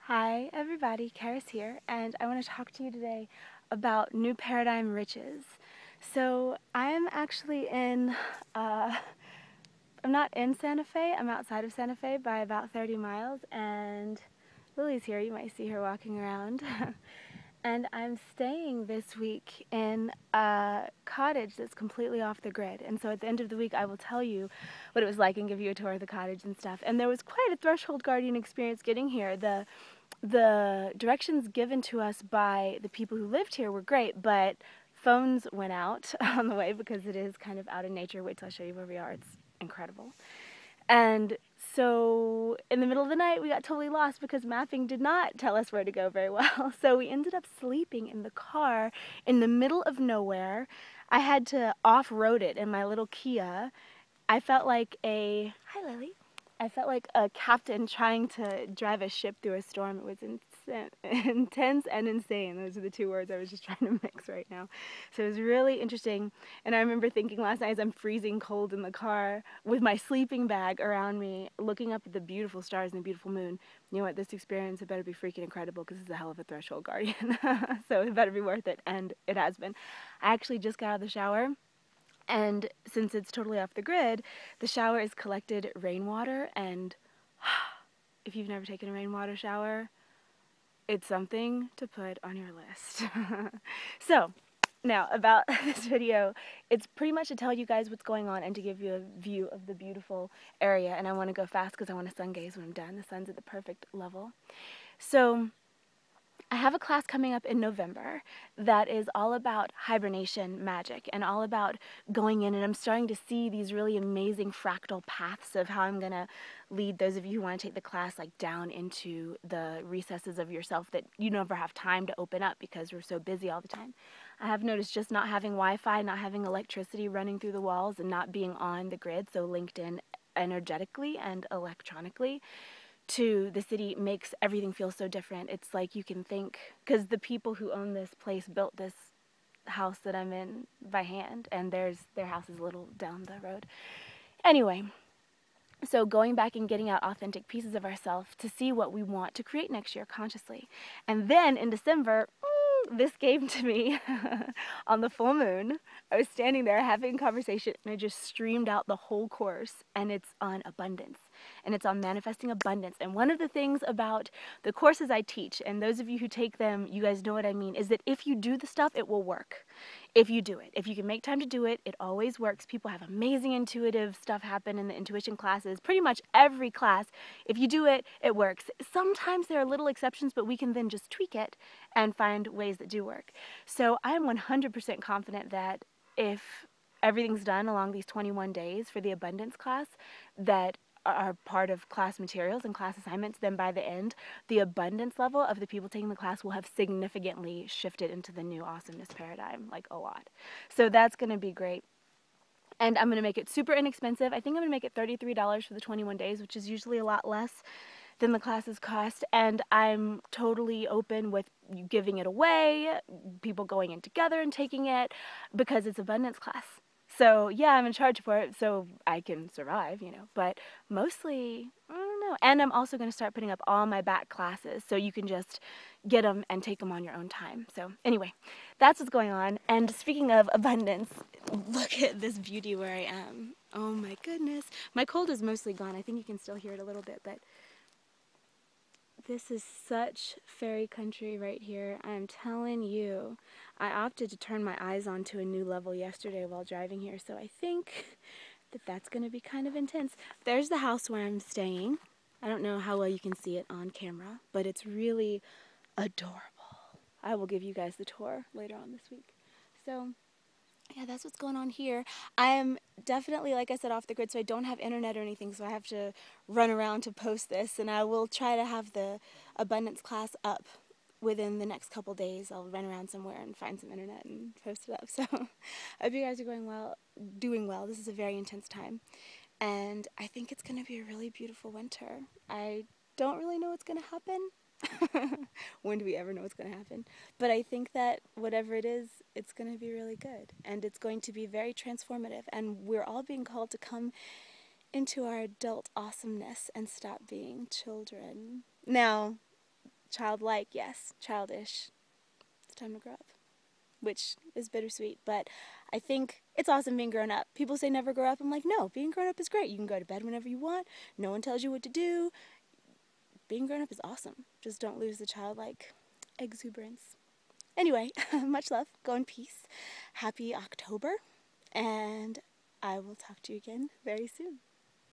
Hi everybody, Karis here, and I want to talk to you today about New Paradigm Riches. So I am actually I'm not in Santa Fe, I'm outside of Santa Fe by about 30 miles, and Lily's here, you might see her walking around. And I'm staying this week in a cottage that's completely off the grid. And so at the end of the week, I will tell you what it was like and give you a tour of the cottage and stuff. And there was quite a threshold guardian experience getting here. The directions given to us by the people who lived here were great, but phones went out on the way because it is kind of out in nature. Wait till I show you where we are. It's incredible. And so in the middle of the night, we got totally lost because mapping did not tell us where to go very well. So we ended up sleeping in the car in the middle of nowhere. I had to off-road it in my little Kia. I felt like hi Lily. I felt like a captain trying to drive a ship through a storm. It was intense and insane. Those are the two words I was just trying to mix right now. So it was really interesting. And I remember thinking last night as I'm freezing cold in the car with my sleeping bag around me, looking up at the beautiful stars and the beautiful moon, you know what, this experience, it better be freaking incredible because it's a hell of a threshold guardian. So it better be worth it, and it has been. I actually just got out of the shower. And since it's totally off the grid, the shower is collected rainwater, and if you've never taken a rainwater shower, it's something to put on your list. So, now about this video, it's pretty much to tell you guys what's going on and to give you a view of the beautiful area, and I want to go fast because I want to sun gaze when I'm done. The sun's at the perfect level. So, I have a class coming up in November that is all about hibernation magic and all about going in, and I'm starting to see these really amazing fractal paths of how I'm going to lead those of you who want to take the class like down into the recesses of yourself that you never have time to open up because we're so busy all the time. I have noticed just not having Wi-Fi, not having electricity running through the walls, and not being on the grid, so linked in energetically and electronically to the city makes everything feel so different. It's like you can think, because the people who own this place built this house that I'm in by hand, and their house is a little down the road. Anyway, so going back and getting out authentic pieces of ourselves to see what we want to create next year consciously. And then in December, this came to me on the full moon. I was standing there having a conversation, and I just streamed out the whole course, and it's on abundance, and it's on manifesting abundance. And one of the things about the courses I teach, and those of you who take them, you guys know what I mean, is that if you do the stuff, it will work. If you do it, if you can make time to do it, it always works. People have amazing intuitive stuff happen in the intuition classes. Pretty much every class, if you do it, it works. Sometimes there are little exceptions, but we can then just tweak it and find ways that do work. So I'm 100% confident that if everything's done along these 21 days for the abundance class that are part of class materials and class assignments, then by the end, the abundance level of the people taking the class will have significantly shifted into the new awesomeness paradigm, like a lot. So that's going to be great. And I'm going to make it super inexpensive. I think I'm going to make it $33 for the 21 days, which is usually a lot less than the classes cost, and I'm totally open with giving it away, people going in together and taking it, because it's abundance class. So yeah, I'm in charge for it so I can survive, but mostly, I don't know. And I'm also going to start putting up all my back classes so you can just get them and take them on your own time. So anyway, that's what's going on. And speaking of abundance, look at this beauty where I am. Oh my goodness. My cold is mostly gone. I think you can still hear it a little bit, but this is such fairy country right here. I'm telling you. I opted to turn my eyes on to a new level yesterday while driving here, so I think that that's going to be kind of intense. There's the house where I'm staying. I don't know how well you can see it on camera, but it's really adorable. I will give you guys the tour later on this week. So yeah, that's what's going on here. I am definitely, like I said, off the grid, so I don't have internet or anything, so I have to run around to post this, and I will try to have the abundance class up within the next couple days. I'll run around somewhere and find some internet and post it up. So I hope you guys are doing well. This is a very intense time, and I think it's going to be a really beautiful winter. I don't really know what's going to happen. When do we ever know what's going to happen? But I think that whatever it is, it's going to be really good. And it's going to be very transformative. And we're all being called to come into our adult awesomeness and stop being children. Now, childlike, yes, childish. It's time to grow up, which is bittersweet, but I think it's awesome being grown up. People say never grow up. I'm like, no, being grown up is great. You can go to bed whenever you want. No one tells you what to do. Being grown up is awesome. Just don't lose the childlike exuberance. Anyway, much love. Go in peace. Happy October. And I will talk to you again very soon.